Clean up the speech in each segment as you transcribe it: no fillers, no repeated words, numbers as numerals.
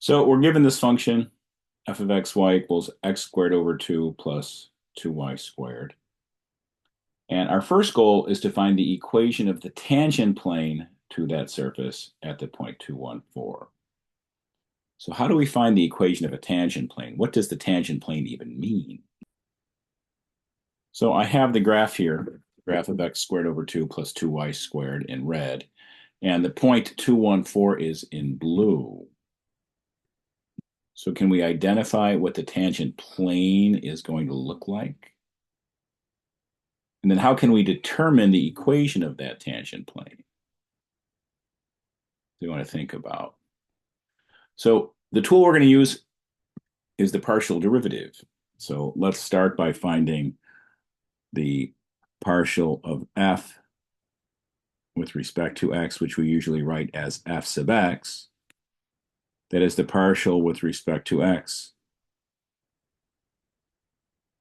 So we're given this function, f of xy equals x squared over 2 plus 2y squared. And our first goal is to find the equation of the tangent plane to that surface at the point 2, 1, 4. So how do we find the equation of a tangent plane? What does the tangent plane even mean? So I have the graph here, graph of x squared over 2 plus 2y squared in red, and the point 2, 1, 4 is in blue. So can we identify what the tangent plane is going to look like? And then how can we determine the equation of that tangent plane? We want to think about. So the tool we're going to use is the partial derivative. So let's start by finding the partial of f with respect to x, which we usually write as f sub x. That is the partial with respect to x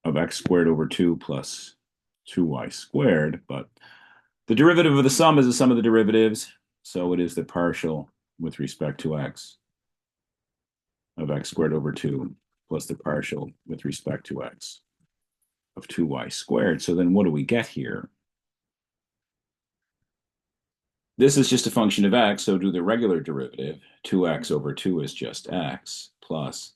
of x squared over 2 plus 2y squared. But the derivative of the sum is the sum of the derivatives. So it is the partial with respect to x of x squared over 2 plus the partial with respect to x of 2y squared. So then what do we get here? This is just a function of x, so do the regular derivative. 2x over 2 is just x, plus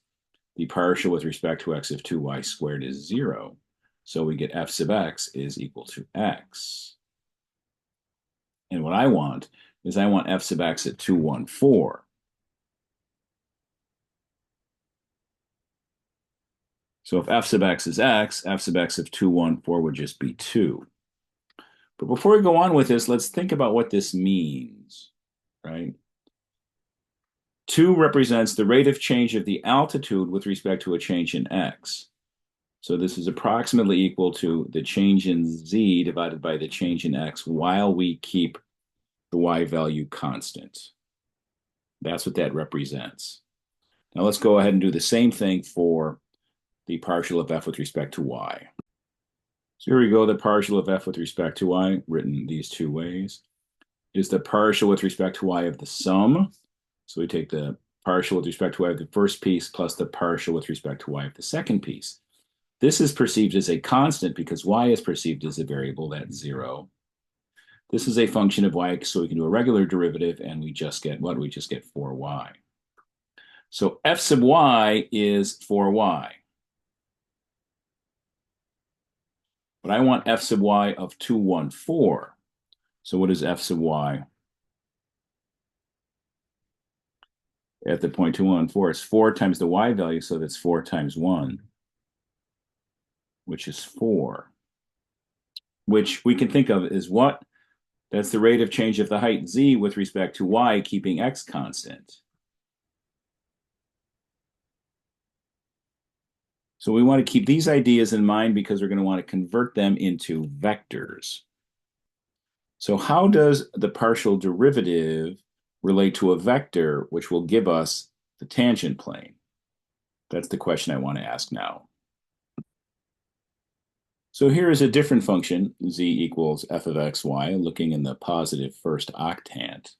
the partial with respect to x of 2y squared is 0. So we get f sub x is equal to x. And what I want is I want f sub x at 2, 1, 4. So if f sub x is x, f sub x of 2, 1, 4 would just be 2. But before we go on with this, let's think about what this means, right? 2 represents the rate of change of the altitude with respect to a change in x. So this is approximately equal to the change in z divided by the change in x while we keep the y value constant. That's what that represents. Now let's go ahead and do the same thing for the partial of f with respect to y. So here we go, the partial of f with respect to y, written these two ways, is the partial with respect to y of the sum. So we take the partial with respect to y of the first piece plus the partial with respect to y of the second piece. This is perceived as a constant because y is perceived as a variable, that's 0. This is a function of y, so we can do a regular derivative, and we just get what? We just get 4y. So f sub y is 4y. But I want f sub y of 2, 1, 4. So what is f sub y? At the point 2, 1, 4, it's 4 times the y value, so that's 4 times 1, which is 4, which we can think of as what? That's the rate of change of the height z with respect to y, keeping x constant. So we want to keep these ideas in mind because we're going to want to convert them into vectors. So how does the partial derivative relate to a vector, which will give us the tangent plane? That's the question I want to ask now. So here is a different function, z equals f of xy, looking in the positive first octant.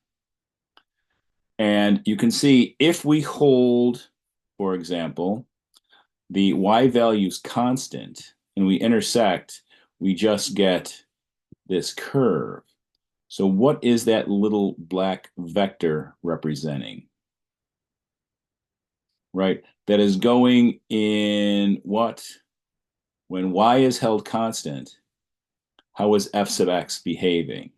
And you can see if we hold, for example, the y values constant and we intersect, we just get this curve. So what is that little black vector representing? Right? That is going in what? When y is held constant, how is f sub x behaving?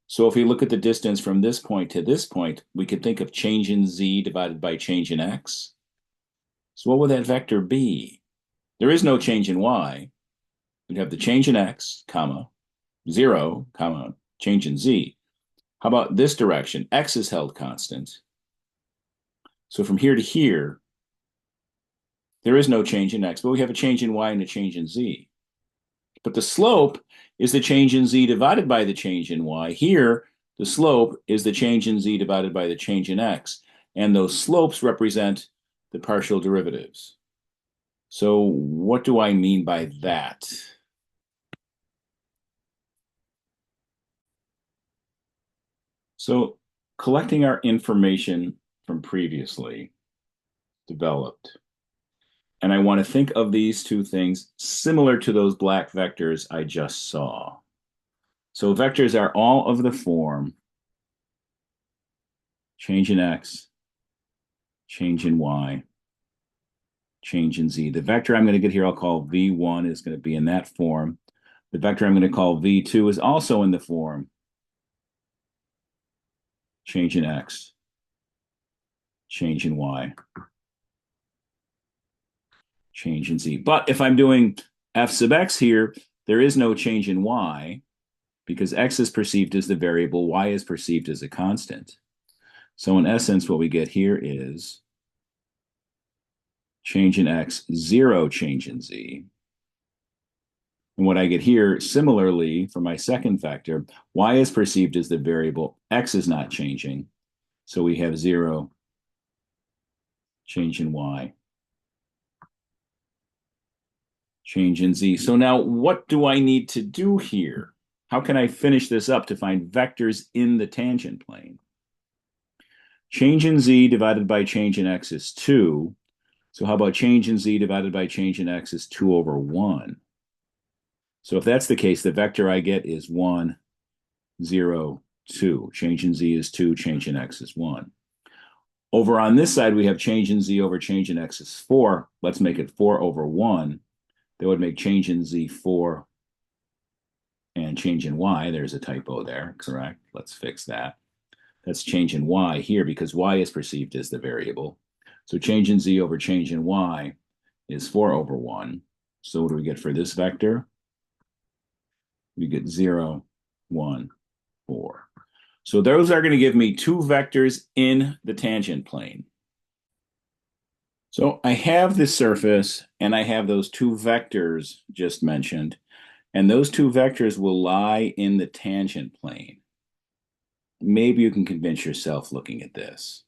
So if we look at the distance from this point to this point, we could think of change in z divided by change in x. So what would that vector be? There is no change in y. We'd have the change in x, comma, 0, comma, change in z. How about this direction? X is held constant. So from here to here, there is no change in x, but we have a change in y and a change in z. But the slope is the change in z divided by the change in y. Here, the slope is the change in z divided by the change in x. And those slopes represent the partial derivatives. So what do I mean by that? So collecting our information from previously, developed. And I want to think of these two things similar to those black vectors I just saw. So vectors are all of the form change in x, change in y, change in z. The vector I'm going to get here I'll call v1 is going to be in that form. The vector I'm going to call v2 is also in the form change in x, change in y, change in z. But if I'm doing f sub x here, there is no change in y because x is perceived as the variable, y is perceived as a constant. So in essence, what we get here is change in x, 0 change in z. And what I get here, similarly, for my second vector, y is perceived as the variable, x is not changing. So we have 0 change in y, change in z. So now what do I need to do here? How can I finish this up to find vectors in the tangent plane? Change in z divided by change in x is 2. So how about change in z divided by change in x is 2 over 1? So if that's the case, the vector I get is 1, 0, 2. Change in z is 2, change in x is 1. Over on this side, we have change in z over change in x is 4. Let's make it 4 over 1. That would make change in z 4 and change in y. There's a typo there, correct? Let's fix that. That's change in y here because y is perceived as the variable. So change in z over change in y is 4 over 1. So what do we get for this vector? We get 0, 1, 4. So those are going to give me two vectors in the tangent plane. So I have this surface and I have those two vectors just mentioned, and those two vectors will lie in the tangent plane. Maybe you can convince yourself looking at this.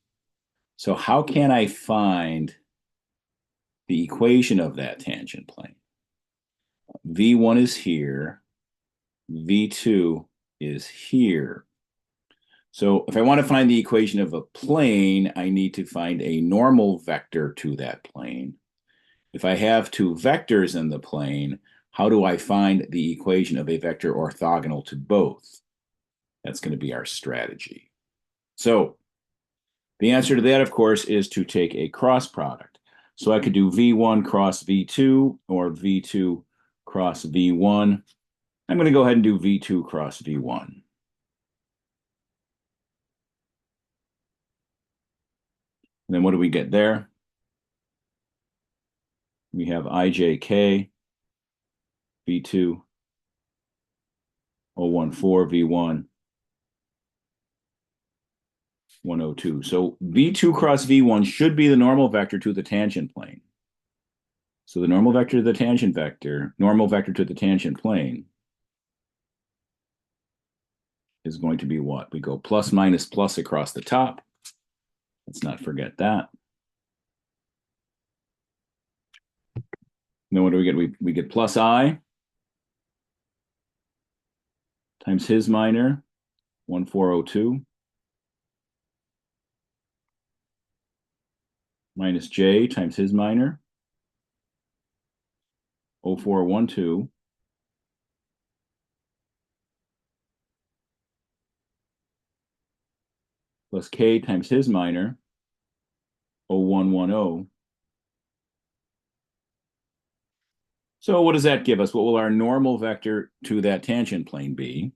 So how can I find the equation of that tangent plane? V1 is here, V2 is here. So if I want to find the equation of a plane, I need to find a normal vector to that plane. If I have two vectors in the plane, how do I find the equation of a vector orthogonal to both? That's going to be our strategy. So the answer to that, of course, is to take a cross product. So I could do V1 cross V2 or V2 cross V1. I'm going to go ahead and do V2 cross V1. And then what do we get there? We have IJK, V2, 014, V1, 102. So V2 cross V1 should be the normal vector to the tangent plane. So the normal vector to the tangent vector, normal vector to the tangent plane is going to be what? We go plus minus plus across the top. Let's not forget that. Then what do we get? We get plus I times his minor, 1402, minus j times his minor, 0412, plus k times his minor, 0110. So what does that give us? What will our normal vector to that tangent plane be?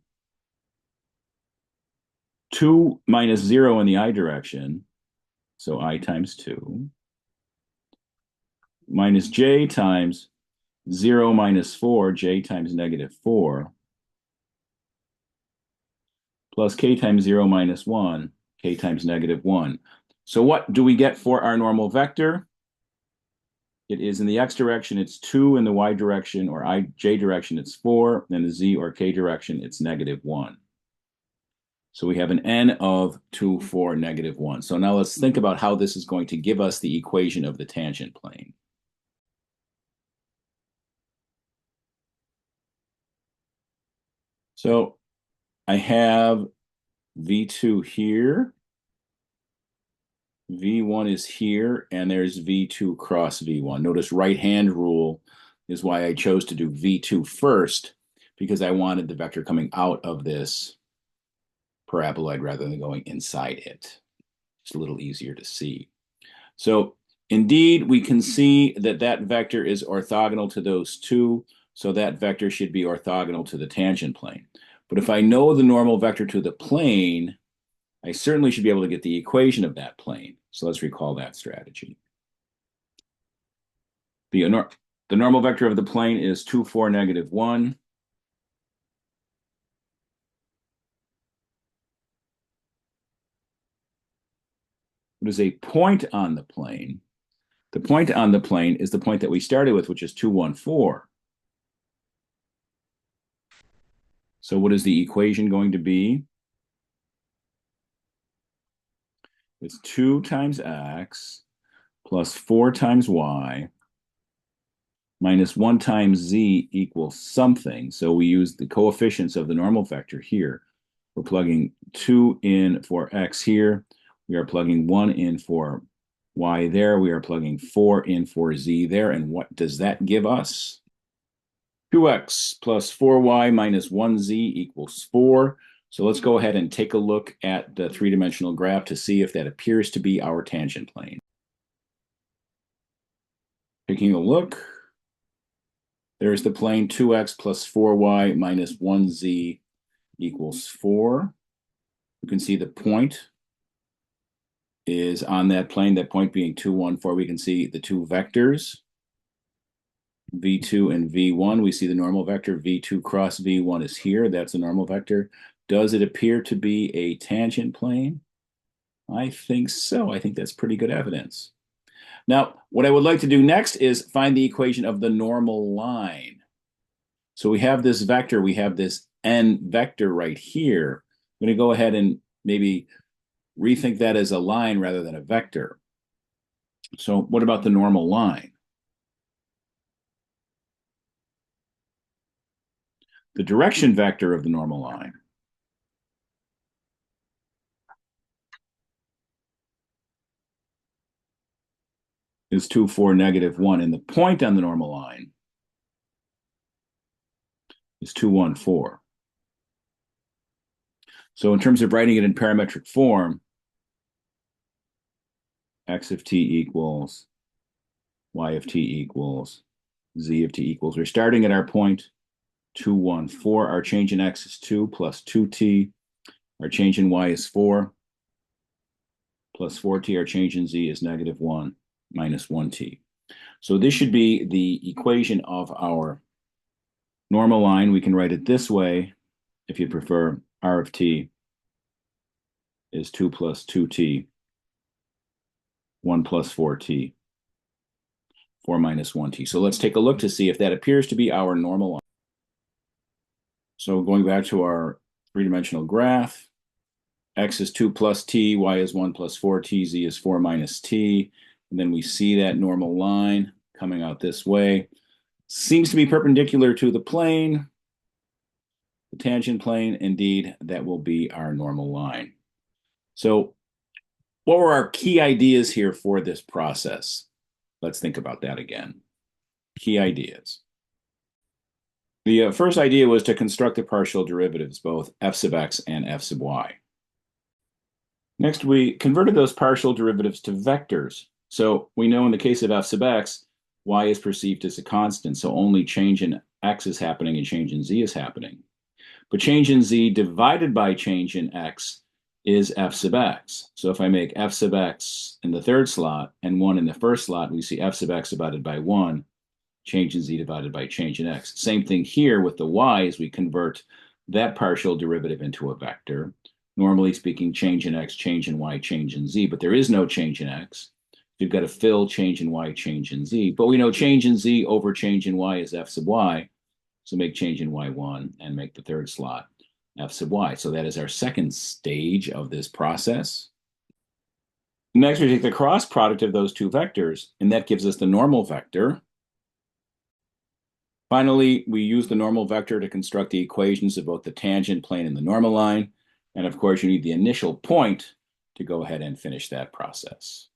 2 minus 0 in the I direction, so I times 2, minus j times 0 minus 4, j times negative 4, plus k times 0 minus 1, k times negative 1. So what do we get for our normal vector? It is in the x direction, it's 2. In the y direction or j direction, it's 4. In the z or k direction, it's negative 1. So we have an n of 2, 4, negative 1. So now let's think about how this is going to give us the equation of the tangent plane. So I have V2 here, V1 is here, and there's V2 cross V1. Notice right-hand rule is why I chose to do V2 first, because I wanted the vector coming out of this paraboloid rather than going inside it. It's a little easier to see. So indeed, we can see that that vector is orthogonal to those two, so that vector should be orthogonal to the tangent plane. But if I know the normal vector to the plane, I certainly should be able to get the equation of that plane. So let's recall that strategy. The normal vector of the plane is 2, 4, -1. What is a point on the plane? The point on the plane is the point that we started with, which is 2, 1, 4. So what is the equation going to be? It's 2 times x plus 4 times y minus 1 times z equals something. So we use the coefficients of the normal vector here. We're plugging 2 in for x here. We are plugging 1 in for y there. We are plugging 4 in for z there. And what does that give us? 2x plus 4y minus 1z equals 4. So let's go ahead and take a look at the three-dimensional graph to see if that appears to be our tangent plane. Taking a look, there's the plane 2x plus 4y minus 1z equals 4. You can see the point is on that plane, that point being 2, 1, 4. We can see the two vectors, V2 and V1. We see the normal vector, V2 cross V1 is here. That's a normal vector. Does it appear to be a tangent plane? I think so. I think that's pretty good evidence. Now, what I would like to do next is find the equation of the normal line. So we have this vector, we have this n vector right here. I'm going to go ahead and maybe rethink that as a line rather than a vector. So what about the normal line? The direction vector of the normal line is 2, 4, -1, and the point on the normal line is 2, 1, 4. So in terms of writing it in parametric form, x of t equals y of t equals z of t equals. We're starting at our point 2, 1, 4. Our change in x is 2 plus 2t. Our change in y is 4 plus 4t. Our change in z is -1 minus 1t. So this should be the equation of our normal line. We can write it this way if you prefer. R of t is 2 plus 2t, 1 plus 4t, 4 minus 1t. So let's take a look to see if that appears to be our normal line. So going back to our three-dimensional graph, x is 2 plus t, y is 1 plus 4t, z is 4 minus t. And then we see that normal line coming out this way. Seems to be perpendicular to the plane, the tangent plane. Indeed, that will be our normal line. So what were our key ideas here for this process? Let's think about that again. Key ideas. The first idea was to construct the partial derivatives, both f sub x and f sub y. Next, we converted those partial derivatives to vectors. So we know in the case of f sub x, y is perceived as a constant, so only change in x is happening and change in z is happening. But change in z divided by change in x is f sub x. So if I make f sub x in the third slot and 1 in the first slot, we see f sub x divided by 1, change in z divided by change in x. Same thing here with the y as we convert that partial derivative into a vector. Normally speaking, change in x, change in y, change in z, but there is no change in x. You've got to fill change in y, change in z. But we know change in z over change in y is f sub y. So make change in y1 and make the third slot f sub y. So that is our second stage of this process. Next, we take the cross product of those two vectors, and that gives us the normal vector. Finally, we use the normal vector to construct the equations of both the tangent plane and the normal line. And of course, you need the initial point to go ahead and finish that process.